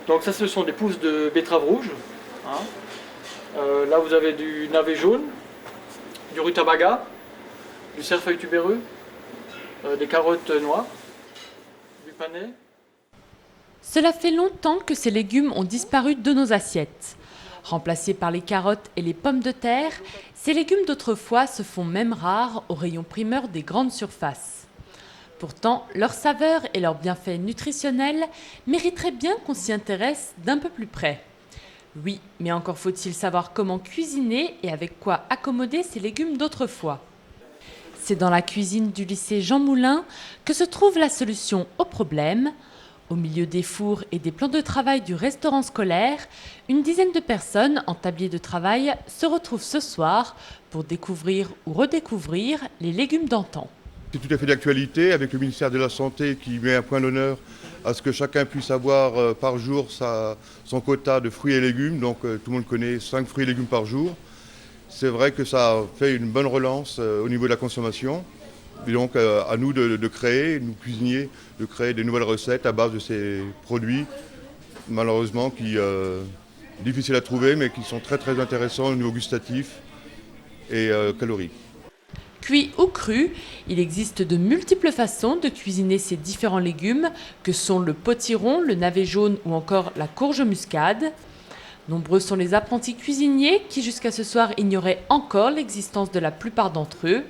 Donc ça, ce sont des pousses de betterave rouge. Hein. Là, vous avez du navet jaune, du rutabaga, du cerfeuil tubéreux, des carottes noires, du panais. Cela fait longtemps que ces légumes ont disparu de nos assiettes. Remplacés par les carottes et les pommes de terre, ces légumes d'autrefois se font même rares au rayon primeur des grandes surfaces. Pourtant, leur saveur et leurs bienfaits nutritionnels mériteraient bien qu'on s'y intéresse d'un peu plus près. Oui, mais encore faut-il savoir comment cuisiner et avec quoi accommoder ces légumes d'autrefois. C'est dans la cuisine du lycée Jean Moulin que se trouve la solution au problème. Au milieu des fours et des plans de travail du restaurant scolaire, une dizaine de personnes en tablier de travail se retrouvent ce soir pour découvrir ou redécouvrir les légumes d'antan. C'est tout à fait d'actualité avec le ministère de la Santé qui met un point d'honneur à ce que chacun puisse avoir par jour son quota de fruits et légumes. Donc tout le monde connaît 5 fruits et légumes par jour. C'est vrai que ça a fait une bonne relance au niveau de la consommation. Et donc à nous de créer, nous cuisiniers, de créer des nouvelles recettes à base de ces produits, malheureusement difficiles à trouver, mais qui sont très très intéressants au niveau gustatif et calorique. Cuit ou cru, il existe de multiples façons de cuisiner ces différents légumes que sont le potiron, le navet jaune ou encore la courge muscade. Nombreux sont les apprentis cuisiniers qui jusqu'à ce soir ignoraient encore l'existence de la plupart d'entre eux.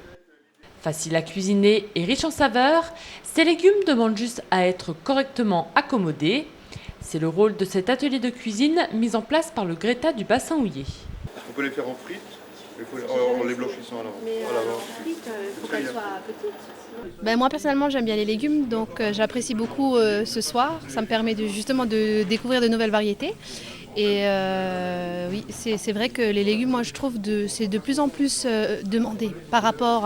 Facile à cuisiner et riche en saveurs, ces légumes demandent juste à être correctement accommodés. C'est le rôle de cet atelier de cuisine mis en place par le Greta du bassin houillé. On peut les faire en frites, en les blanchissant alors. Mais en frites, il faut qu'elles soient petites. Moi personnellement j'aime bien les légumes, donc j'apprécie beaucoup ce soir. Ça me permet justement de découvrir de nouvelles variétés. Et oui, c'est vrai que les légumes, moi je trouve c'est de plus en plus demandé par rapport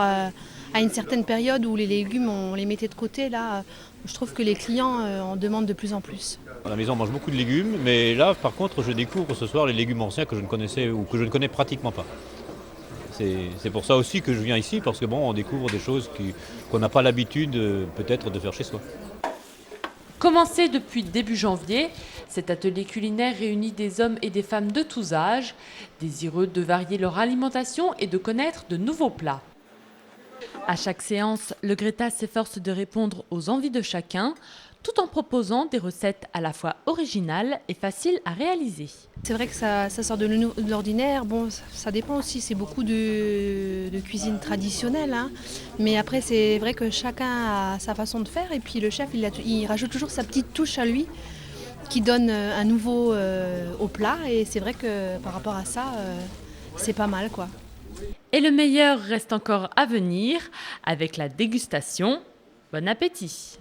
à une certaine période où les légumes on les mettait de côté. Là, je trouve que les clients en demandent de plus en plus. À la maison on mange beaucoup de légumes, mais là par contre je découvre ce soir les légumes anciens que je ne connaissais ou que je ne connais pratiquement pas. C'est pour ça aussi que je viens ici, parce que on découvre des choses qu'on n'a pas l'habitude peut-être de faire chez soi. Commencé depuis début janvier, cet atelier culinaire réunit des hommes et des femmes de tous âges, désireux de varier leur alimentation et de connaître de nouveaux plats. À chaque séance, le Greta s'efforce de répondre aux envies de chacun, tout en proposant des recettes à la fois originales et faciles à réaliser. C'est vrai que ça sort de l'ordinaire. Bon, ça dépend aussi, c'est beaucoup de cuisine traditionnelle. Hein. Mais après, c'est vrai que chacun a sa façon de faire. Et puis le chef, il rajoute toujours sa petite touche à lui, qui donne un nouveau au plat. Et c'est vrai que par rapport à ça, c'est pas mal, quoi. Et le meilleur reste encore à venir avec la dégustation. Bon appétit!